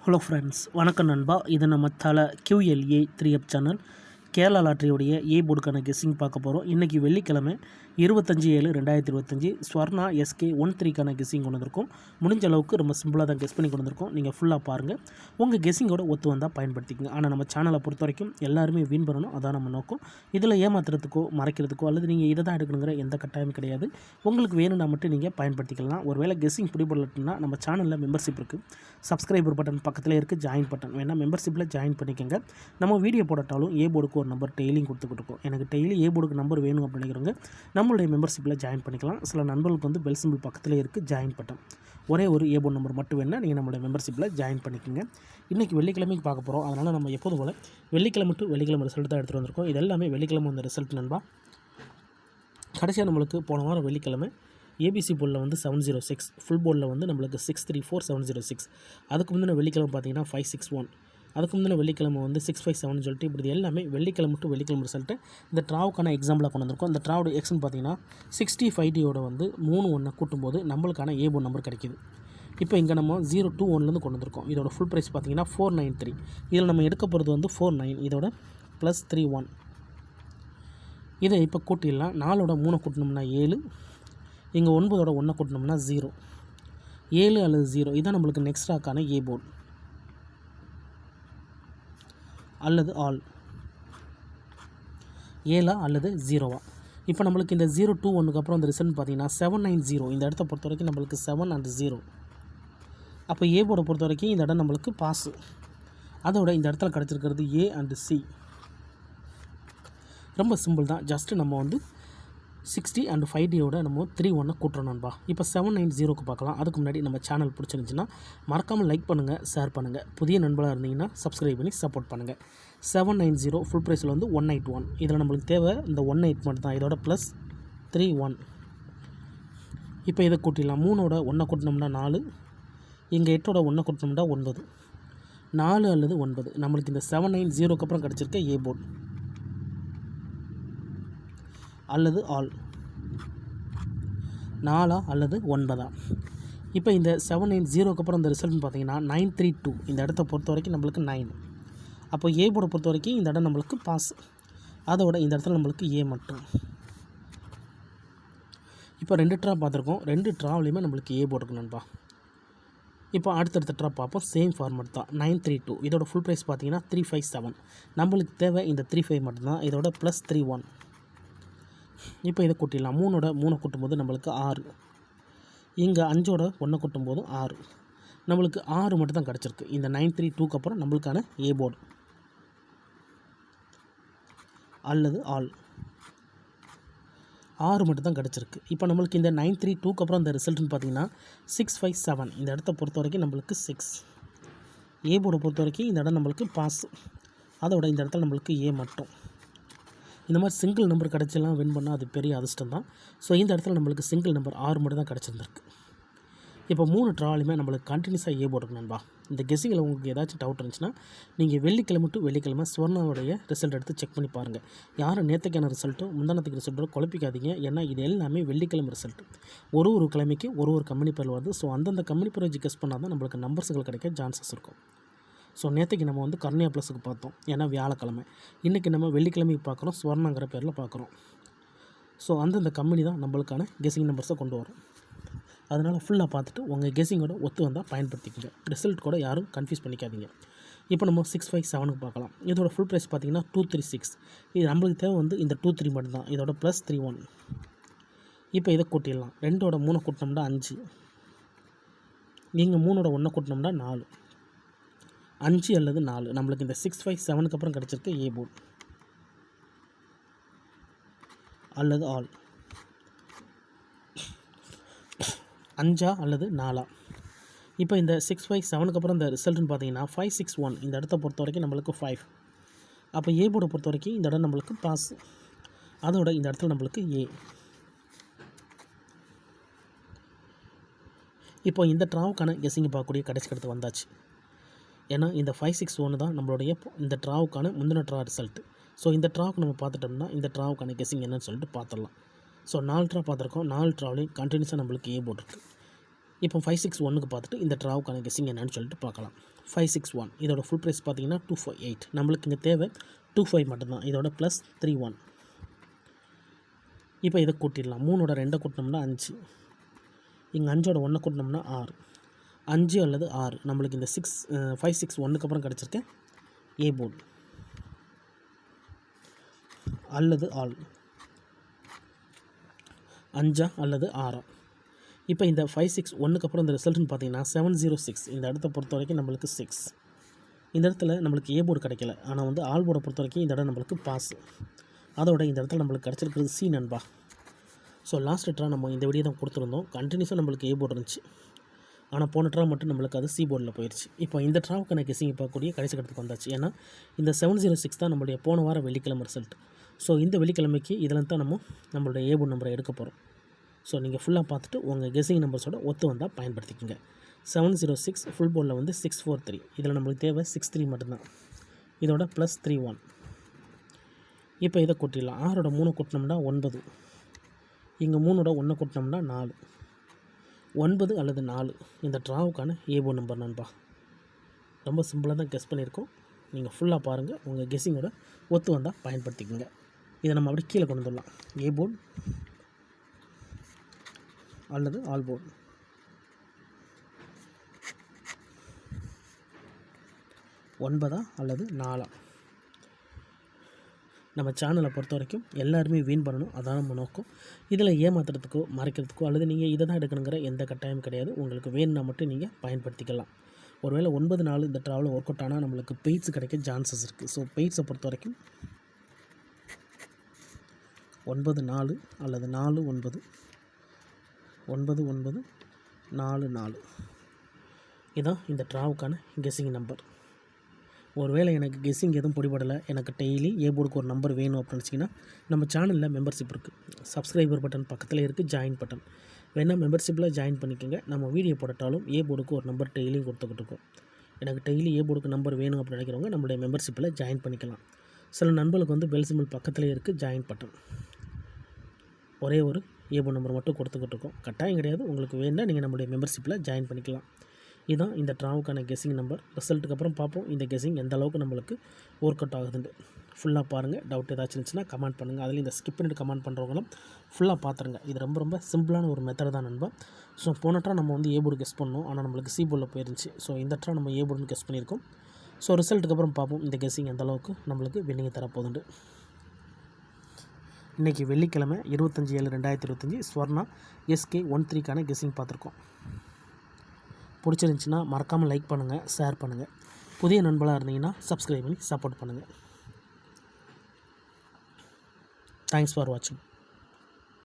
Hello friends, வணக்கம் நண்பா. இது நம்ம தலை QLA 3F சேனல். கேரளா லாட்டரியுடைய ஏ போர்டுக்கான கெஸ்ஸிங் பார்க்க போகிறோம். இன்றைக்கி வெள்ளிக்கிழமை 25/7/2025 ஸ்வர்ணா SK 13க்கான கெஸ்ஸிங் கொண்டு வந்திருக்கோம். முடிஞ்ச அளவுக்கு ரொம்ப சிம்பிளாக தான் கெஸ் பண்ணி கொண்டு வந்திருக்கோம். நீங்கள் ஃபுல்லாக பாருங்கள். உங்கள் கெஸ்ஸிங்கோட ஒத்து வந்தால் பயன்படுத்திக்கங்க. ஆனால் நம்ம சேனலை பொறுத்த வரைக்கும் எல்லாருமே வின் பண்ணணும், அதான் நம்ம நோக்கம். இதில் ஏமாத்துறதுக்கோ மறைக்கிறதுக்கோ அல்லது நீங்கள் இதை தான் எடுக்கணுங்கிற எந்த கட்டாயமும் கிடையாது. உங்களுக்கு வேணும்னா மட்டும் நீங்கள் பயன்படுத்திக்கலாம். ஒருவேளை கெஸ்ஸிங் பிடிபடலன்னா நம்ம சேனலில் மெம்பர்ஷிப் இருக்குது. சப்ஸ்கிரைபர் பட்டன் பக்கத்தில் இருக்குது, ஜாயின் பட்டன் வேணால் மெம்பர்ஷிப்பில் ஜாயின் பண்ணிக்கோங்க. நம்ம வீடியோ போடட்டாலும் ஏ போர்டுக்கு ஒரு நம்பர் டெய்லியும் கொடுத்துக்கிட்டு இருக்கோம். எனக்கு டெய்லி ஏ போர்டுக்கு நம்பர் வேணும் அப்படிங்கிறவங்க நம்மளுடைய மெம்பர்ஷிப்பில் ஜாயின் பண்ணிக்கலாம். சில நண்பர்களுக்கு வந்து பெல் சிம்பிள் பக்கத்தில் இருக்குது, ஜாயின் பட்டன். ஒரே ஒரு ஏ போர்டு நம்பர் மட்டும் வேணால் நீங்கள் நம்மளுடைய மெம்பர்ஷிப்பில் ஜாயின் பண்ணிக்கோங்க. இன்றைக்கி வெள்ளிக்கிழமைக்கு பார்க்க போகிறோம். அதனால் நம்ம எப்போதும் போல் வெள்ளிக்கிழமை டு வெள்ளிக்கிழமை ரிசல்ட் தான் எடுத்துகிட்டு வந்திருக்கோம். இது எல்லாமே வெள்ளிக்கிழமை வந்த ரிசல்ட் நண்பா. கடைசியாக நம்மளுக்கு போன வாரம் வெள்ளிக்கிழமை ஏபிசி போர்டில் வந்து 706, ஃபுல் போர்டில் வந்து நம்மளுக்கு 634706. அதுக்கு முந்தின வெள்ளிக்கிழமை பார்த்தீங்கன்னா 561, அதுக்கு முந்தின வெள்ளிக்கிழமை வந்து 657 சொல்லிட்டு இப்படி எல்லாமே வெள்ளிக்கிழமை டு வெள்ளிக்கிழமை ரிசல்ட்டு இந்த ட்ராவுக்கான எக்ஸாம்பிளாக கொண்டு வந்திருக்கோம். இந்த ட்ராவோட எக்ஸ்னு பார்த்தீங்கன்னா 65D வந்து 3 கூட்டும்போது நம்மளுக்கான ஏ போர்டு நம்பர் கிடைக்கிது. இப்போ இங்கே நம்ம 021 கொண்டு வந்திருக்கோம். இதோட ஃபுல் ப்ரைஸ் பார்த்தீங்கன்னா 493. இதில் நம்ம எடுக்க போகிறது வந்து 49, இதோட +31. இதை இப்போ கூட்டிடலாம். 4ஓட 3 கூட்டினோம்னா 7, இங்கே 9ஓட 1 கூட்டினோம்னா 0. 7 அல்லது 0 இதான் நம்மளுக்கு நெக்ஸ்ட் ராக்கான ஏ போர்டு அல்லது ஆல். 7 அல்லது 0. இப்போ நம்மளுக்கு இந்த 021க்கு அப்புறம் இந்த ரிசல்ட் பார்த்தீங்கன்னா 790. இந்த இடத்த பொறுத்த வரைக்கும் நம்மளுக்கு 7 and 0. அப்போ ஏ போர்டை பொறுத்த வரைக்கும் இந்த இடம் நம்மளுக்கு பாஸு. அதோட இந்த இடத்துல கிடச்சிருக்கிறது ஏ and C. ரொம்ப சிம்பிள் தான். ஜஸ்ட்டு நம்ம வந்து 60 and 5Dயோட நம்ம 31 கூட்டுறோம் நண்பா. இப்போ 790க்கு பார்க்கலாம். அதுக்கு முன்னாடி நம்ம சேனல் பிடிச்சிருந்துச்சின்னா மறக்காமல் லைக் பண்ணுங்கள், ஷேர் பண்ணுங்கள். புதிய நண்பராக இருந்தீங்கன்னா சப்ஸ்கிரைப் பண்ணி சப்போர்ட் பண்ணுங்கள். 790 ஃபுல் ப்ரைஸில் வந்து 181. இதில் நம்மளுக்கு தேவை இந்த 18 மட்டும் தான். இதோட +31. இப்போ இதை கூட்டிடலாம். 3ஓட 1 கூட்டினோம்னா 4, இங்கே 8ஓட 1 கூட்டினோம்னா 9. 4 அல்லது 9 நம்மளுக்கு இந்த 790க்கு அப்புறம் கிடச்சிருக்க ஏ போர்டு அல்லது ஆல். 4 அல்லது 9. இப்போ இந்த 790க்கு அப்புறம் இந்த ரிசல்ட்னு பார்த்தீங்கன்னா 932. இந்த இடத்த பொறுத்த வரைக்கும் நம்மளுக்கு 9. அப்போ ஏ போர்டை பொறுத்த வரைக்கும் இந்த இடம் நம்மளுக்கு பாஸ். அதோட இந்த இடத்துல நம்மளுக்கு ஏ மட்டும். இப்போ 2 ட்ரா பார்த்துருக்கோம். 2 ட்ராவிலையுமே நம்மளுக்கு ஏ போர்டு இருக்கு நண்பா. இப்போ அடுத்தடுத்த ட்ரா பார்ப்போம். சேம் ஃபார்மெட் தான். 932 இதோட ஃபுல் ப்ரைஸ் பார்த்தீங்கன்னா 357. நம்மளுக்கு தேவை இந்த 35 மட்டும்தான். இதோட +31. இப்போ இதை கூட்டிடலாம். 3ஓட 3 கூட்டும்போது நம்மளுக்கு 6, இங்கே 5ஓட 1 கூட்டும்போது 6. நம்மளுக்கு 6 மட்டும் தான் கிடச்சிருக்கு. இந்த 932க்கு அப்புறம் நம்மளுக்கான ஏ போர்டு அல்லது ஆல் 6 மட்டும் தான் கிடச்சிருக்கு. இப்போ நம்மளுக்கு இந்த 932க்கு அப்புறம் இந்த ரிசல்ட்னு பார்த்தீங்கன்னா 657. இந்த இடத்த பொறுத்த வரைக்கும் நம்மளுக்கு 6. ஏ போர்டை பொறுத்த வரைக்கும் இந்த இடம் நம்மளுக்கு பாஸ். அதோட இந்த இடத்துல நம்மளுக்கு ஏ மட்டும். இந்த மாதிரி சிங்கிள் நம்பர் கிடச்செல்லாம் வின் பண்ணால் அது பெரிய அதிர்ஷ்டம் தான். ஸோ இந்த இடத்துல நம்மளுக்கு சிங்கிள் நம்பர் 6 மட்டும் தான் கிடச்சிருந்துருக்கு. இப்போ 3 ட்ராலையுமே நம்மளுக்கு கண்டினியூஸாக ஏ போர்டு நண்பா. இந்த கெஸ்ஸிங்கில் உங்களுக்கு ஏதாச்சும் டவுட் இருந்துச்சுன்னா நீங்கள் வெள்ளிக்கிழமை டு வெள்ளிக்கிழமை ஸ்வர்ணாவுடைய ரிசல்ட் எடுத்து செக் பண்ணி பாருங்கள். யாரும் நேற்றுக்கான ரிசல்ட்டும் முந்தானத்துக்கு ரிசல்ட்டோ குழப்பிக்காதீங்க. ஏன்னா இது எல்லாமே வெள்ளிக்கிழமை ரிசல்ட். ஒரு கிழமைக்கு ஒரு கம்பெனி பேர் வருது. ஸோ அந்தந்த கம்பெனி பேர் வச்சு கெஸ் பண்ணால் தான் நம்மளுக்கு நம்பர்ஸுகள் கிடைக்க சான்சஸ் இருக்கும். ஸோ நேற்றுக்கு நம்ம வந்து கர்ணியா ப்ளஸுக்கு பார்த்தோம், ஏன்னா வியாழக்கிழமை. இன்றைக்கி நம்ம வெள்ளிக்கிழமைக்கு பார்க்குறோம், ஸ்வர்ணாங்கிற பேரில் பார்க்குறோம். ஸோ அந்தந்த கம்பெனி தான் நம்மளுக்கான கெஸ்ஸிங் நம்பர்ஸை கொண்டு வரும். அதனால் ஃபுல்லாக பார்த்துட்டு உங்கள் கெஸ்ஸிங்கோட ஒத்து வந்தால் பயன்படுத்திக்கங்க. ரிசல்ட் கூட யாரும் கன்ஃபியூஸ் பண்ணிக்காதீங்க. இப்போ நம்ம 657க்கு பார்க்கலாம். இதோட ஃபுல் ப்ரைஸ் பார்த்தீங்கன்னா 236. இது நம்மளுக்கு தேவை வந்து இந்த 23 மட்டும்தான். இதோட +31. இப்போ இதை கூட்டிடலாம். 2ஓட 3 கூட்டினோம்னா 5, இங்கே 3ஓட 1 கூட்டினோம்னா 4. 5 அல்லது 4 நம்மளுக்கு இந்த 657க்கு அப்புறம் கிடச்சிருக்க ஏ போர்டு அல்லது ஆல். 5 அல்லது 4. இப்போ இந்த 657க்கு அப்புறம் இந்த ரிசல்ட்னு பார்த்தீங்கன்னா 561. இந்த இடத்த பொறுத்த வரைக்கும் நம்மளுக்கு 5. அப்போ ஏ போர்டை பொறுத்த வரைக்கும் இந்த இடம் நம்மளுக்கு பாஸ். அதோட இந்த இடத்துல நம்மளுக்கு ஏ. இப்போ இந்த ட்ராவுக்கான கெஸ்ஸிங் பார்க்கக்கூடிய கடைசி கடத்து வந்தாச்சு. ஏன்னா இந்த 561 தான் நம்மளுடைய இந்த ட்ராவுக்கான முந்தின ட்ரா ரிசல்ட்டு. ஸோ இந்த ட்ராவுக்கு நம்ம பார்த்துட்டோம்னா இந்த ட்ராவுக்கான கெஸ்ஸிங் என்னன்னு சொல்லிட்டு பார்த்துடலாம். ஸோ 4 ட்ரா பார்த்துருக்கோம். 4 ட்ராவிலையும் கண்டினியூஸாக நம்மளுக்கு ஏ போர்டு இருக்குது. இப்போ 561க்கு பார்த்துட்டு இந்த ட்ராவுக்கான கெஸ்ஸிங் என்னன்னு சொல்லிட்டு பார்க்கலாம். 561 இதோட ஃபுல் ப்ரைஸ் பார்த்தீங்கன்னா 258. நம்மளுக்கு இங்கே தேவை 25 மட்டும்தான். இதோட ப்ளஸ் 31. இப்போ இதை கூட்டிடலாம். 3ஓட 2 கூட்டினோம்னா 5. இங்கே 5ஓட 1 கூட்டினோம்னா 6. 5 அல்லது 6 நம்மளுக்கு இந்த 561க்கு அப்புறம் கிடச்சிருக்க ஏ போர்டு அல்லது ஆல் 5 அல்லது 6. இப்போ இந்த 561க்கு அப்புறம் இந்த ரிசல்ட்னு பார்த்தீங்கன்னா 706. இந்த இடத்த பொறுத்த வரைக்கும் நம்மளுக்கு 6. இந்த இடத்துல நம்மளுக்கு ஏ போர்டு கிடைக்கல. ஆனால் வந்து ஆல் போர்டை பொறுத்த வரைக்கும் இந்த இடம் நம்மளுக்கு பாஸ். அதோட இந்த இடத்துல நம்மளுக்கு கிடச்சிருக்கிறது சி நண்பா. ஸோ லாஸ்ட் ட்ரா நம்ம இந்த வீடியோ தான் கொடுத்துருந்தோம். கண்டினியூஸாக நம்மளுக்கு ஏ போர்டு இருந்துச்சு. ஆனால் போன ட்ரா மட்டும் நம்மளுக்கு அது சி போர்டில் போயிடுச்சு. இப்போ இந்த ட்ராவுக்கான கெஸ்ஸிங் பார்க்கக்கூடிய கடைசி கட்டத்துக்கு வந்தாச்சு. ஏன்னா இந்த 706 தான் நம்மளுடைய போன வாரம் வெள்ளிக்கிழமை ரிசல்ட். ஸோ இந்த வெள்ளிக்கிழமைக்கு இதில் தான் நம்மளுடைய ஏ போர்டு நம்பரை எடுக்க போகிறோம். ஸோ நீங்கள் ஃபுல்லாக பார்த்துட்டு உங்கள் கெஸ்ஸிங் நம்பர்ஸோட ஒத்து வந்தால் பயன்படுத்திக்கோங்க. 706 ஃபுல் போர்டில் வந்து 643. இதில் நம்மளுக்கு தேவை 63 மட்டும்தான். இதோட ப்ளஸ் 31. இப்போ இதை கூட்டிடலாம். 6ஓட 3 கூட்டினோம்னா 9. இங்கே 3ஓட 1 கூட்டினோம்னா 4. 9 அல்லது 4 இந்த ட்ராவுக்கான ஏ போர்டு நம்பர் நண்பா. ரொம்ப சிம்பிளாக தான் கெஸ் பண்ணியிருக்கோம். நீங்கள் ஃபுல்லாக பாருங்கள். உங்கள் கெஸ்ஸிங்கோட ஒத்து வந்தால் பயன்படுத்திக்கோங்க. இதை நம்ம அப்படியே கீழே கொண்டு வந்துடலாம். ஏ போர்டு அல்லது ஆல் போர்டு. ஒன்பதா அல்லது 4. நம்ம சேனலை பொறுத்த வரைக்கும் எல்லாருமே வின் பண்ணணும். அதான் நம்ம நோக்கம். இதில் ஏமாத்துறதுக்கோ மறைக்கிறதுக்கோ அல்லது நீங்கள் இதை தான் எடுக்கணுங்கிற எந்த கட்டாயம் கிடையாது. உங்களுக்கு வேணும்னா மட்டும் நீங்கள் பயன்படுத்திக்கலாம். ஒருவேளை 9-4 இந்த ட்ராவலில் ஒர்க் அவுட் ஆனால் நம்மளுக்கு பெய்ட்ஸ் கிடைக்க சான்சஸ் இருக்குது. ஸோ பெய்ட்ஸை பொறுத்த வரைக்கும் 9-4 அல்லது 4-9, 9-9, 4-4 இதான் இந்த ட்ராவுக்கான கெஸ்ஸிங் நம்பர். ஒருவேளை எனக்கு கெஸ்ஸிங் எதுவும் பிடிபடலை, எனக்கு டெய்லி ஏ போர்டுக்கு ஒரு நம்பர் வேணும் அப்படின்னு வச்சிங்கன்னா நம்ம சேனலில் மெம்பர்ஷிப் இருக்குது. சப்ஸ்கிரைபர் பட்டன் பக்கத்தில் இருக்குது, ஜாயின் பட்டன் வேணால் மெம்பர்ஷிப்பில் ஜாயின் பண்ணிக்கோங்க. நம்ம வீடியோ போட்டாலும் ஏ போர்டுக்கு ஒரு நம்பர் டெய்லியும் கொடுத்துக்கிட்டு இருக்கோம். எனக்கு டெய்லி ஏ போர்டுக்கு நம்பர் வேணும் அப்படின்னு நினைக்கிறவங்க நம்மளுடைய மெம்பர்ஷிப்பில் ஜாயின் பண்ணிக்கலாம். சில நண்பர்களுக்கு வந்து பெல் சிம்பிள் பக்கத்தில் இருக்குது, ஜாயின் பட்டன். ஒரே ஒரு ஏ போர்டு நம்பர் மட்டும் கொடுத்துக்கிட்டு இருக்கோம். கட்டாயம் கிடையாது. உங்களுக்கு வேணுன்னா நீங்கள் நம்மளுடைய மெம்பர்ஷிப்பில் ஜாயின் பண்ணிக்கலாம். இதுதான் இந்த ட்ராவுக்கான கெஸ்ஸிங் நம்பர். ரிசல்ட்டுக்கு அப்புறம் பார்ப்போம் இந்த கெஸ்ஸிங் எந்த அளவுக்கு நம்மளுக்கு ஒர்க் அவுட் ஆகுதுன்னு. ஃபுல்லாக பாருங்கள். டவுட் ஏதாச்சும் இருந்துச்சுன்னா கமெண்ட் பண்ணுங்கள். அதில் இந்த ஸ்கிப் பண்ணிட்டு கமெண்ட் பண்ணுறவங்களும் ஃபுல்லாக பார்த்துருங்க. இது ரொம்ப ரொம்ப சிம்பிளான ஒரு மெத்தட் தான் நண்பா. ஸோ போன ட்ரா நம்ம வந்து ஏ போர்டு கெஸ் பண்ணோம். ஆனால் நம்மளுக்கு சி போர்டில் போயிருந்துச்சு. ஸோ இந்த ட்ரா நம்ம ஏ போர்டுன்னு கெஸ் பண்ணியிருக்கோம். ஸோ ரிசல்ட்டுக்கு அப்புறம் பார்ப்போம் இந்த கெஸ்ஸிங் எந்த அளவுக்கு நம்மளுக்கு வின்னிங் தரப்போகுதுண்டு. இன்றைக்கி வெள்ளிக்கிழமை 25/7/2025 ஸ்வர்ணா SK13க்கான கெஸ்ஸிங் பார்த்துருக்கோம். பிடிச்சிருந்துச்சின்னா மறக்காமல் லைக் பண்ணுங்கள், ஷேர் பண்ணுங்கள். புதிய நண்பர்களாக இருந்தீங்கன்னா சப்ஸ்கிரைப் பண்ணி சப்போர்ட் பண்ணுங்கள். தேங்க்ஸ் ஃபார் வாட்சிங்.